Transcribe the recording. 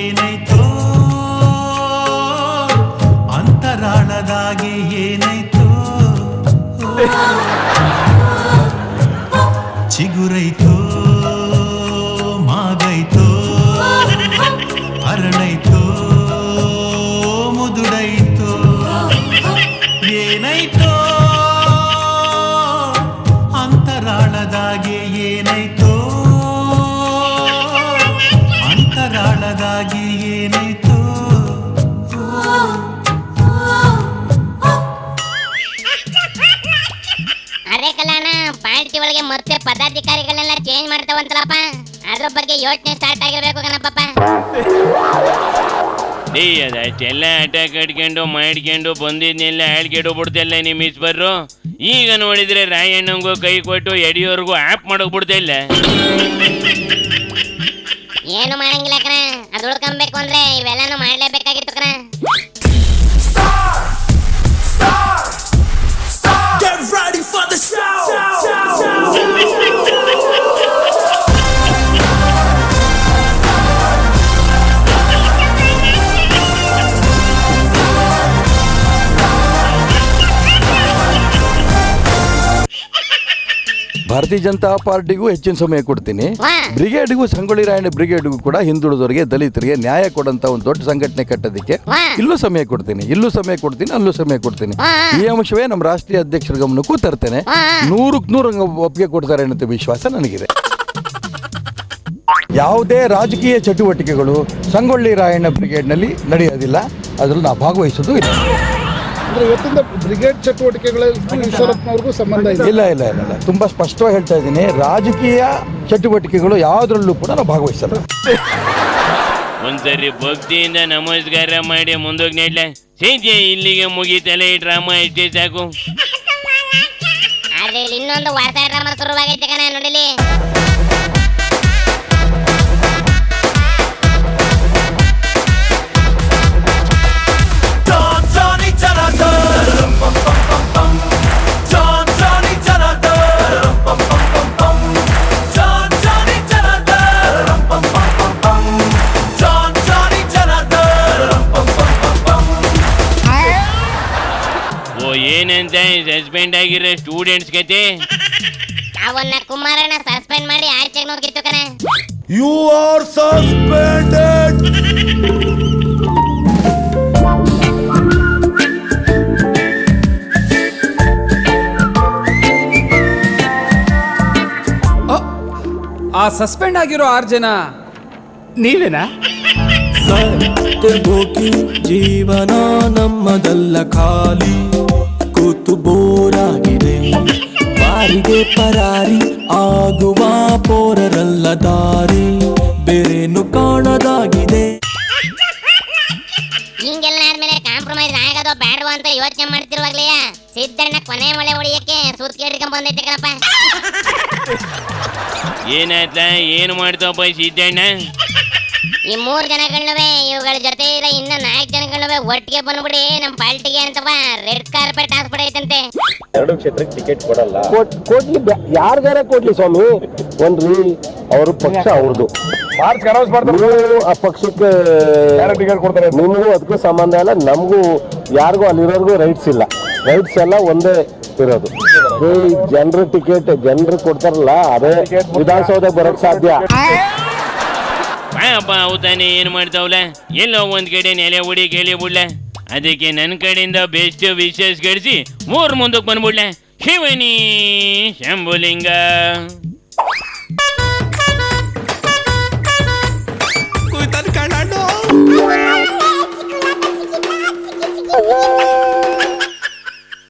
ಏನಾಯ್ತೋ ಅಂತರಾಳದಾಗೆ ಏನಾಯ್ತೋ ಚಿಗುರೈತೋ ಮಾಗೈತೋ ಅರಳೈತೋ ಮುದುಡೈತೋ ಏನಾಯ್ತೋ ಅಂತರಾಳದಾಗೆ ಏನಾಯ್ತೋ ಅಂತರಾಳದಾಗೆ ಏನಾಯ್ತೋ ಅರೆ ಕಲ್ಯಾಣ ಪಾರ್ಟಿ ಒಳಗೆ ಮತ್ತೆ ಪದಾಧಿಕಾರಿಗಳನ್ನೆಲ್ಲ ಚೇಂಜ್ ಮಾಡ್ತಾವಂತಲಪ್ಪ, ಅದ್ರ ಬಗ್ಗೆ ಯೋಚನೆ ಸ್ಟಾರ್ಟ್ ಆಗಿರ್ಬೇಕು ಕಣಪ್ಪ. ಅದೆಲ್ಲ ಆಟ ಕಟ್ಕೊಂಡು ಮಾಡ್ಕೊಂಡು ಬಂದಿದ್ನೆಲ್ಲ ಹೇಳ್ಕೆಡು ಬಿಡ್ತಿಲ್ಲ ನಿಮ್ಮ ಈಶ್ವರ್ರು. ಈಗ ನೋಡಿದ್ರೆ ರಾಯಣ್ಣಂಗೂ ಕೈ ಕೊಟ್ಟು ಯಡಿಯೂರ್ಗೂ ಆಪ್ ಮಾಡೋಕ್ ಬಿಡ್ತಾ ಇಲ್ಲ. ಏನು ಮಾಡಂಗಿಲ್ಲ ಕಣ, ಅದು ಉಳ್ಕೊಬೇಕು ಅಂದ್ರೆ ಇವೆಲ್ಲಾನು ಮಾಡ್ಲೇಬೇಕಾಗಿತ್ತು ಕಣ. Get ready for the show. ಭಾರತೀಯ ಜನತಾ ಪಾರ್ಟಿಗೂ ಹೆಚ್ಚಿನ ಸಮಯ ಕೊಡ್ತೀನಿ. ಬ್ರಿಗೇಡ್ಗೂ ಸಂಗೊಳ್ಳಿ ರಾಯಣ್ಣ ಬ್ರಿಗೇಡ್ಗೂ ಕೂಡ ಹಿಂದುಳಿದವರಿಗೆ ದಲಿತರಿಗೆ ನ್ಯಾಯ ಕೊಡಂತ ಒಂದು ದೊಡ್ಡ ಸಂಘಟನೆ ಕಟ್ಟೋದಕ್ಕೆ ಇಲ್ಲೂ ಸಮಯ ಕೊಡ್ತೀನಿ, ಅಲ್ಲೂ ಸಮಯ ಕೊಡ್ತೀನಿ. ಈ ಅಂಶವೇ ನಮ್ಮ ರಾಷ್ಟ್ರೀಯ ಅಧ್ಯಕ್ಷರ ಗಮನಕ್ಕೂ ತರ್ತೇನೆ. 100ಕ್ಕೆ 100 ಒಪ್ಪಿಗೆ ಕೊಡ್ತಾರೆ ಅನ್ನೋ ವಿಶ್ವಾಸ ನನಗಿದೆ. ಯಾವುದೇ ರಾಜಕೀಯ ಚಟುವಟಿಕೆಗಳು ಸಂಗೊಳ್ಳಿ ರಾಯಣ್ಣ ಬ್ರಿಗೇಡ್ನಲ್ಲಿ ನಡೆಯೋದಿಲ್ಲ, ಅದ್ರಲ್ಲಿ ನಾವು ಭಾಗವಹಿಸೋದು ಇಲ್ಲ. ಇವತ್ತಿಂದ ಬ್ರಿಗೇಡ್ ಚಟುವಟಿಕೆಗಳಿಗೂ ಈಶ್ವರಪ್ಪನವ್ರಿಗೂ ಸಂಬಂಧ ಇಲ್ಲ. ತುಂಬಾ ಸ್ಪಷ್ಟವಾಗಿ ಹೇಳ್ತಾ ಇದ್ದೀನಿ, ರಾಜಕೀಯ ಚಟುವಟಿಕೆಗಳು ಯಾವುದ್ರಲ್ಲೂ ಕೂಡ ನಾವು ಭಾಗವಹಿಸಲ್ಲ. ಒಂದ್ಸರಿ ಭಕ್ತಿಯಿಂದ ನಮಸ್ಕಾರ ಮಾಡಿ ಮುಂದೋಗಿ ನೆಡ್ಲ ಸಂಜೆ ಇಲ್ಲಿಗೆ ಮುಗಿತಲ್ಲ ಈ ಡ್ರಾಮಾ ಇಷ್ಟೇ ಸಾಕು. ಆದ್ರೆ ಇನ್ನೊಂದು ವಾರ್ತಾ ಡ್ರಾಮಾ ಶುರುವಾಗೈತೆ ಕಣ ನೋಡಿಲಿ. ಏನಂತ ಸಸ್ಪೆಂಡ್ ಆಗಿರೋ ಸ್ಟೂಡೆಂಟ್ಸ್ ಕತೆ ಅವನ್ನ ಕುಮಾರಣ್ಣ ಸಸ್ಪೆಂಡ್ ಮಾಡಿ ಆಚೆಗೆ ನೋಡ್ಕಿತ್ತು ಕಣ. You are suspended. ಆ ಸಸ್ಪೆಂಡ್ ಆಗಿರೋ 6 ಜನ ನೀವೇನಾ? ಸತ್ಯಭೋಗಿ ಜೀವನ ನಮ್ಮದಲ್ಲ, ಖಾಲಿ ಕೂತು ಬೋರಾಗಿದೆ, ಬಾರಿಗೆ ಪರಾರಿ ಆಗುವ ಪೋರರಲ್ಲ, ದಾರಿ ಬೇರೇನು ಕಾಣದಾಗಿದೆ. ಹಿಂಗೆಲ್ಲ ಆದ್ಮೇಲೆ ಕಾಂಪ್ರಮೈಸ್ ಆಗೋದು ಬೇಡವೋ ಅಂತ ಯೋಚನೆ ಮಾಡ್ತಿರುವಾಗ್ಲೇ ಸಿದ್ದಣ್ಣ ಕೊನೆ ಮಳೆ ಹೊಡಿಯಕ್ಕೆ ಸೂತ್ ಕೇಳ್ಕೊಂಡ್ ಬಂದೈತೆ ಕಣಪ್ಪ. ಏನಾಯ್ತ, ಏನು ಮಾಡ್ತಾವಪ್ಪ ಸಿದ್ದಣ್ಣ? ಈ 3 ಜನಗಳನ್ನೂ ಇವುಗಳ ಜೊತೆ ಇರೋ ಇನ್ನ 4 ಜನಗಳನ್ನೂ ಒಟ್ಟಿಗೆ ಬಂದ್ಬಿಡಿ ನಮ್ಮ ಪಾರ್ಟಿಗೆ ಅಂತವ ರೆಡ್ ಕಾರ್ಪೆಟ್ ಹಾಕ್ಬಿಡೈತಂತೆ. 2 ಕ್ಷೇತ್ರಕ್ಕೆ ಟಿಕೆಟ್ ಕೊಡಲ್ಲ. ಕೊಡ್ಲಿ, ಯಾರ್ಗಾರ ಕೊಡ್ಲಿ ಸ್ವಾಮಿ. ಒಂದ್ರಿ ಅವ್ರ ಪಕ್ಷ ಅವ್ರದ್ದು, ಆ ಪಕ್ಷಕ್ಕೆ ಟಿಕೆಟ್ ಕೊಡ್ತಾರೆ. ನಿಮಗೂ ಅದಕ್ಕೂ ಸಂಬಂಧ ಇಲ್ಲ, ನಮಗೂ ಯಾರಿಗೂ ಅಲ್ಲಿರೋರ್ಗೂ ರೈಟ್ಸ್ ಇಲ್ಲ. ರೈಟ್ಸ್ ಎಲ್ಲ ಒಂದೇ ಇರೋದು. ಈ ಜನರ ಟಿಕೆಟ್ ಜನರು ಕೊಡ್ತಾರಲ್ಲ, ಅದೇ ವಿಧಾನಸೌಧ ಬರಕ್ ಸಾಧ್ಯ. ಪಾಪ ಹೌದಾನೆ, ಏನು ಮಾಡ್ತಾವಲ್ಲ, ಎಲ್ಲೋ ಒಂದ್ ಕಡೆ ನೆಲೆ ಹುಡಿ ಕೇಳಿ ಬಿಡ್ಲ. ಅದಕ್ಕೆ ನನ್ನ ಕಡೆಯಿಂದ ಬೆಸ್ಟ್ ವಿಶೇಷ ಗಳಿಸಿ 3 ಮುಂದಕ್ಕೆ ಬಂದ್ಬಿಡ್ಲ. ಶಿವನಿ ಶಂಭುಲಿಂಗ.